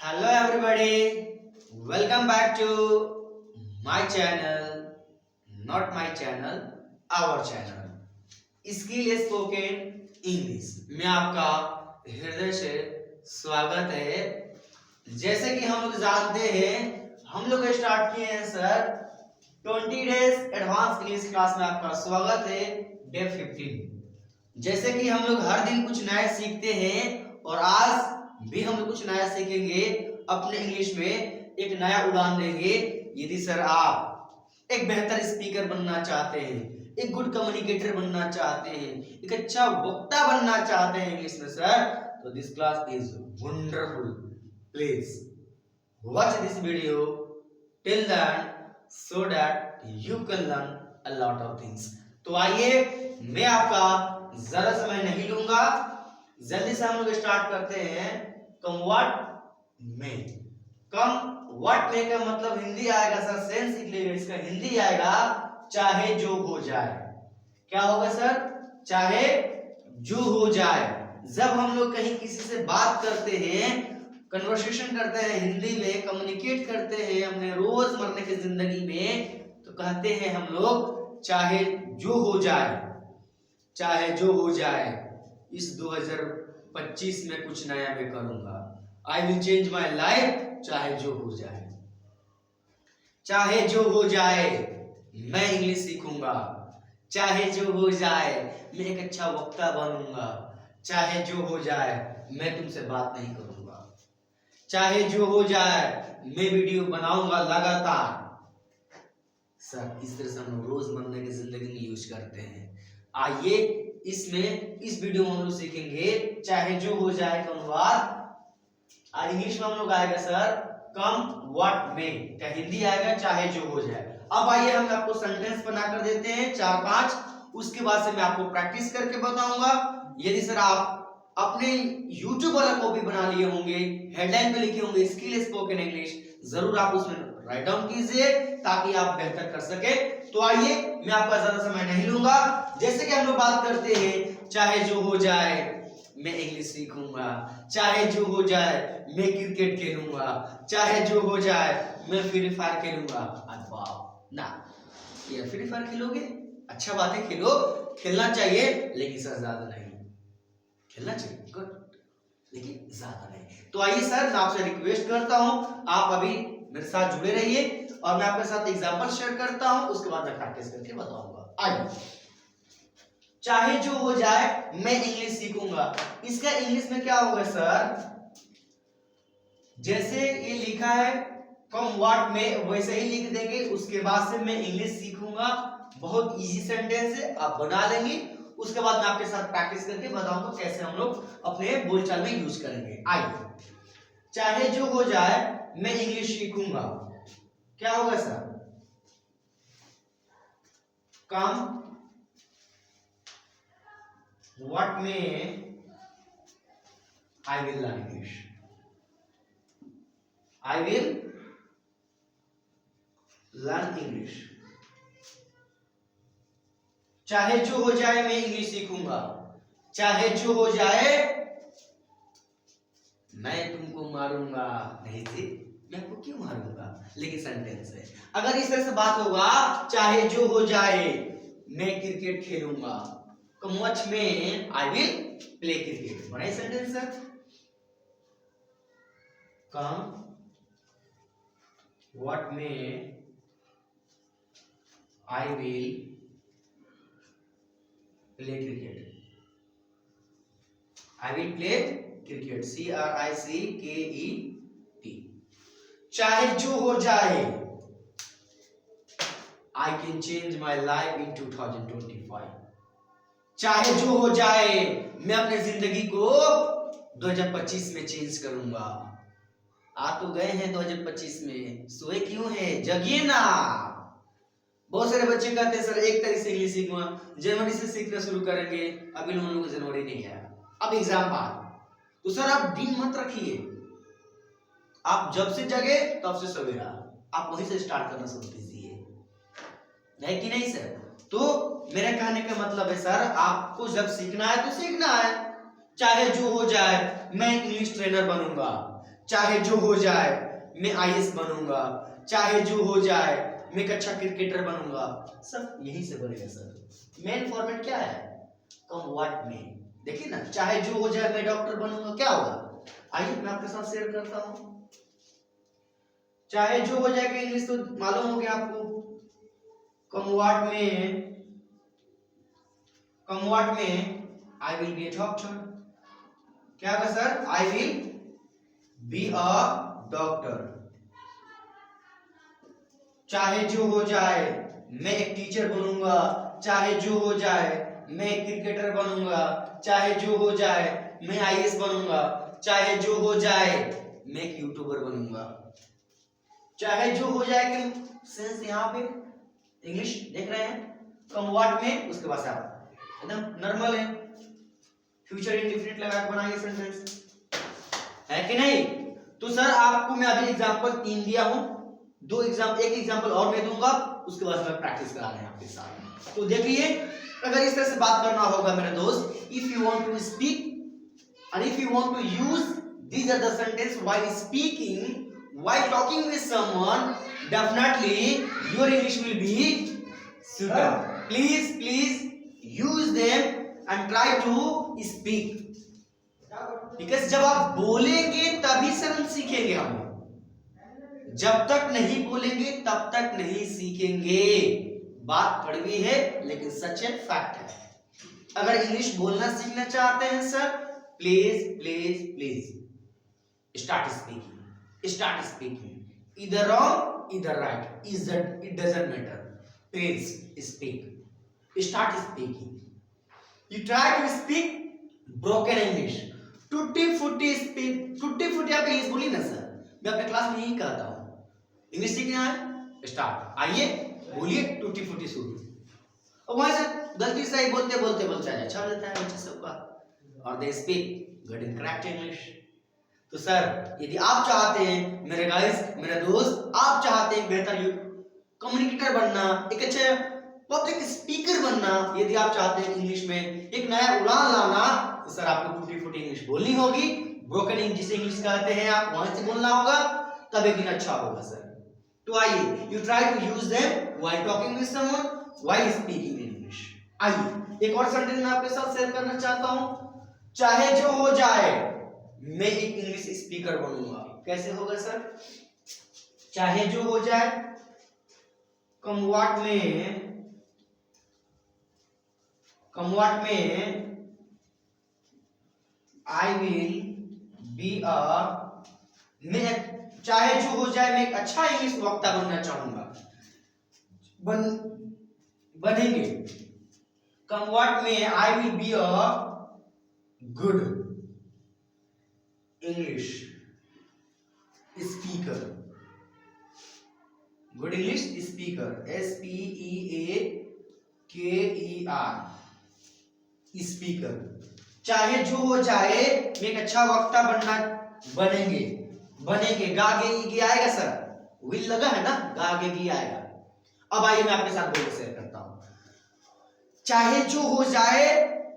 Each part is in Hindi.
Hello everybody, welcome back to my channel, not my channel, our channel. Skill spoken English में आपका हृदय से स्वागत है। जैसे कि हम लोग जानते हैं, हम लोग स्टार्ट किए हैं sir 20 days advance English class में आपका स्वागत है। डे 15। जैसे कि हम लोग हर दिन कुछ नया सीखते हैं और आज भी हम लोग कुछ नया सीखेंगे, अपने इंग्लिश में एक नया उड़ान देंगे। यदि सर आप एक बेहतर स्पीकर बनना चाहते हैं, एक गुड कम्युनिकेटर बनना चाहते हैं, एक अच्छा वक्ता बनना चाहते हैं इंग्लिश में सर, तो this class is wonderful. Please watch this video till the and so that you can learn a lot of things. तो आइए, मैं आपका ज्यादा समय नहीं लूंगा, जल्दी से हम लोग स्टार्ट करते हैं। कम व्हाट में, कम व्हाट में का मतलब हिंदी आएगा सर, सेंस लिख लीजिए इसका, हिंदी आएगा चाहे जो हो जाए। क्या होगा सर? चाहे जो हो जाए। जब हम लोग कहीं किसी से बात करते हैं, कन्वर्सेशन करते हैं, हिंदी में कम्युनिकेट करते हैं अपने रोजमर्रा की जिंदगी में, तो कहते हैं हम लोग चाहे जो हो जाए, चाहे जो हो जाए। इस 2025 में कुछ नया मैं करूंगा। I will change my life, चाहे जो हो जाए। चाहे जो हो जाए मैं इंग्लिश सीखूंगा, चाहे जो हो जाए मैं एक अच्छा वक्ता बनूंगा, चाहे जो हो जाए मैं तुमसे बात नहीं करूंगा, चाहे जो हो जाए मैं वीडियो बनाऊंगा लगातार। सर इस तरह से हम लोग रोजमर्रा की जिंदगी में यूज करते हैं। आइए, इसमें इस वीडियो में हम लोग सीखेंगे चाहे जो हो जाए का अनुवाद। इंग्लिश में हम लोग आएगा सर कम व्हाट में, क्या हिंदी आएगा चाहे जो हो जाए। अब आइए हम आपको सेंटेंस बनाकर देते हैं 4-5, उसके बाद से मैं आपको प्रैक्टिस करके बताऊंगा। यदि सर आप अपने YouTube वाला कॉपी बना लिए होंगे, हेडलाइन पे लिखे होंगे स्किल स्पोकन इंग्लिश, जरूर आप उसमें राइट डाउन कीजिए ताकि आप बेहतर कर सके। तो आइए, मैं आपका ज्यादा समय नहीं लूंगा। जैसे कि हम लोग बात करते हैं, चाहे जो हो जाए मैं इंग्लिश सीखूंगा, चाहे जो हो जाए मैं क्रिकेट खेलूंगा, चाहे जो हो जाए मैं फ्री फायर खेलूंगा। ना, ये फ्री फायर खेलोगे, अच्छा बात है, खेलो, खेलना चाहिए, लेकिन सर ज्यादा नहीं। खेलना चाहिए गुड, लेकिन ज्यादा नहीं। तो आइए सर, मैं आपसे रिक्वेस्ट करता हूं, आप अभी मेरे साथ जुड़े रहिए और मैं आपके साथ एग्जांपल शेयर करता हूं, उसके बाद मैं प्रैक्टिस करके बताऊंगा। आइए, चाहे जो हो जाए मैं इंग्लिश सीखूंगा। इसका इंग्लिश में क्या होगा सर? जैसे ये लिखा है कम व्हाट में, वैसे ही लिख देंगे, उसके बाद से मैं इंग्लिश सीखूंगा। बहुत इजी सेंटेंस है, आप बना लेंगे। उसके बाद मैं आपके साथ प्रैक्टिस करके बताऊंगा कैसे हम लोग अपने बोलचाल में यूज करेंगे। आइए, चाहे जो हो जाए मैं इंग्लिश सीखूंगा, क्या होगा sir? Come what may I will learn English, I will learn English. चाहे जो हो जाए मैं इंग्लिश सीखूंगा, चाहे जो हो जाए मैं तुमको मारूंगा नहीं थी, मैं आपको क्यों मारूंगा, लेकिन सेंटेंस है। अगर इस तरह से बात होगा, चाहे जो हो जाए मैं क्रिकेट खेलूंगा, मच में आई विल प्ले क्रिकेट, बड़ा सेंटेंस है। कम what may I will play cricket, I will play cricket, CRICKET। चाहे जो हो जाए I can change my life in 2025। चाहे जो हो जाए मैं अपने जिंदगी को 2025 में चेंज करूंगा। आ तो गए हैं 2025 में, सोए क्यों है, जगिए ना। बहुत सारे बच्चे कहते हैं सर 1 तारीख से इंग्लिश सीखूंगा, जनवरी से सीखना शुरू करेंगे। अभी लोगों को जनवरी नहीं आया, अब एग्जाम बाद। तो सर आप दिन मत रखिए, आप जब से जगे तब से सवेरा, आप वहीं से स्टार्ट करना शुरू कीजिए, है कि नहीं सर? तो मेरे कहने का मतलब है सर, आपको जब सीखना है तो सीखना है। चाहे जो हो जाए मैं इंग्लिश ट्रेनर बनूंगा, चाहे जो हो जाए मैं आईएएस बनूंगा, चाहे जो हो जाए मैं एक अच्छा क्रिकेटर बनूंगा, सब यही से बनेगा सर। मेन फॉर्मेट क्या है? कम व्हाट में। देखिए ना, चाहे जो हो जाए मैं डॉक्टर बनूंगा, क्या होगा? आइए मैं आपके साथ शेयर करता हूं। चाहे जो हो जाए कि इंग्लिश तो मालूम हो गया आपको। कम what may I will B A doctor. क्या होगा sir? I will be a doctor. चाहे जो हो जाए मैं एक टीचर बनूंगा, चाहे जो हो जाए मैं एक क्रिकेटर बनूंगा, चाहे जो हो जाए मैं आईएएस बनूंगा, चाहे जो हो जाए मैं एक यूट्यूबर बनूंगा। चाहे जो हो जाए कि सेंस यहाँ पे इंग्लिश देख रहे हैं कम व्हाट में, उसके बाद आप एकदम नॉर्मल है, फ्यूचर इंडेफिनिट लगा के बनाएंगे सेंटेंस, है कि नहीं? तो सर आपको मैं अभी एग्जांपल 3 दिया हूं, एक एग्जांपल और मैं दूंगा, उसके बाद मैं प्रैक्टिस करा रहे हैं आपके साथ। तो देखिए, अगर इस तरह से बात करना होगा मेरे दोस्त, if you want to speak and if you want to use these are the sentence while speaking, while talking with someone, definitely your English will be suitable. Please use them and try to speak, because जब आप बोलेंगे तभी सर हम सीखेंगे। हम जब तक नहीं बोलेंगे तब तक नहीं सीखेंगे। बात कड़वी है लेकिन सच है, फैक्ट है। अगर इंग्लिश बोलना सीखना चाहते हैं sir, please start speaking, either wrong either right, it doesn't matter, please start speaking. You try to speak broken English, टूटी फूटी आप इंग्लिश बोली ना सर, मैं अपने क्लास में यही कहता हूँ। इंग्लिश सीखना है, स्टार्ट, आइए बोलिए टूटी फूटी शुरू, और वहां से गलती से ही बोलते अच्छा लगता है बच्चे सबका, और they speak good in correct English. तो सर यदि आप चाहते हैं मेरे गाइस, मेरे दोस्त, आप चाहते हैं बेहतर कम्युनिकेटर बनना, एक अच्छे पब्लिक स्पीकर बनना, यदि आप चाहते हैं इंग्लिश में एक नया उड़ान लाना, तो सर आपको टूटी फूटी इंग्लिश बोलनी होगी। ब्रोकन इंग्लिश जिसे इंग्लिश कहते हैं, आप वहां से बोलना होगा, तब एक दिन अच्छा होगा सर। तो आइए, you try to use them while talking with someone, while speaking in English. आइए एक और सेंटेंस मैं आपके साथ शेयर करना चाहता हूं। चाहे जो हो जाए मैं एक इंग्लिश स्पीकर बनूंगा। कैसे होगा सर? चाहे जो हो जाए, कम what may I will B मैं चाहे जो हो जाए मैं एक अच्छा इंग्लिश वक्ता बनना चाहूंगा, बनेंगे। कम what may I will be a good English speaker, good English speaker, SPEAKER, speaker. चाहे जो हो जाए मैं एक अच्छा वक्ता बनेंगे, गागे आएगा सर, विल लगा है ना, गागे आएगा। अब आइए मैं आपके साथ बोल शेयर करता हूं। चाहे जो हो जाए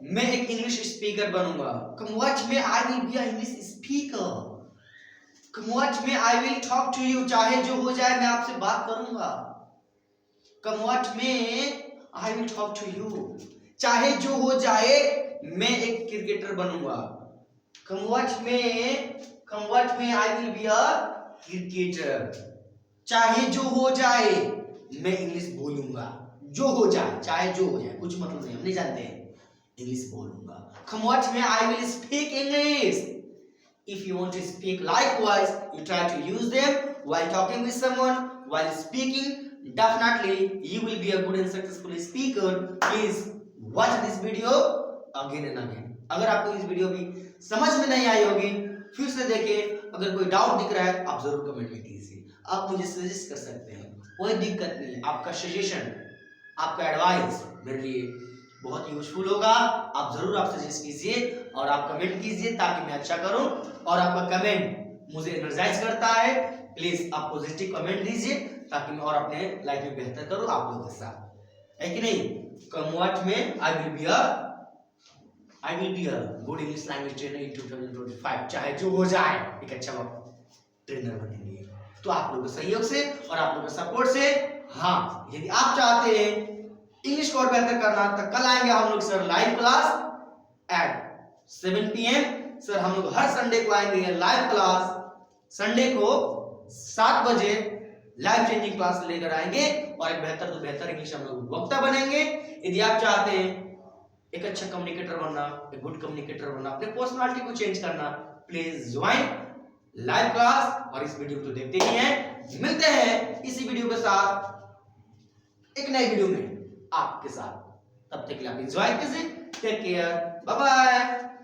मैं एक इंग्लिश स्पीकर बनूंगा। Come what may I will be a English speaker, come what may I will talk to you, चाहे जो हो जाए मैं आपसे बात करूंगा। Come what may I will talk to you, चाहे जो हो जाए मैं एक क्रिकेटर बनूंगा। Come what may I will be a cricketer, चाहे जो हो जाए मैं इंग्लिश बोलूंगा। जो हो जाए, चाहे जो हो जाए, कुछ मतलब नहीं, हम नहीं जानते हैं, इंग्लिश बोलूंगा। Come what may, I will speak English. If you want to speak likewise, you try to use them while talking with someone, while speaking. Definitely, you will be a good and successful speaker. Please watch this video again and again. अगर आपको इस वीडियो भी समझ में नहीं आई होगी, फिर से देखें। अगर कोई डाउट दिख रहा है, आप जरूर कमेंट में कीजिए। आप मुझे सजेस्ट कर सकते हैं, कोई दिक्कत नहीं है। आपका सजेशन, आपका एडवाइस मेरे लिए बहुत यूजफुल होगा। आप जरूर आप सजेस्ट कीजिए और आप कमेंट कीजिए ताकि मैं अच्छा करूं, और आपका कमेंट मुझे एनर्जाइज करता है। प्लीज आप पॉजिटिव कमेंट दीजिए ताकि मैं और अपने लाइफ में बेहतर करूं आप लोगों के साथ, है कि नहीं? कम what may I will be a good English language trainer in 2025। चाहे जो हो जाए एक अच्छा ट्रेनर बनेंगे। तो आप लोगों के सहयोग से और आप लोगों के सपोर्ट से, हाँ, यदि आप चाहते हैं इंग्लिश को और बेहतर करना, तो कल आएंगे हम लोग sir live class at 7 PM। Sir हम लोग हर संडे को आएंगे लाइव क्लास, संडे को 7 बजे लाइफ चेंजिंग क्लास लेकर आएंगे और एक बेहतर तो बेहतर इंग्लिश हम लोग वक्ता बनेंगे। यदि आप चाहते हैं एक अच्छा कम्युनिकेटर बनना, एक गुड कम्युनिकेटर बनना, अपने पर्सनालिटी को चेंज करना, प्लीज ज्वाइन लाइव क्लास और इस वीडियो को देखते ही हैं। मिलते हैं इसी वीडियो के साथ एक नए वीडियो में आपके साथ। तब तक के लिए आप एंजॉय कीजिए। Take care, bye bye.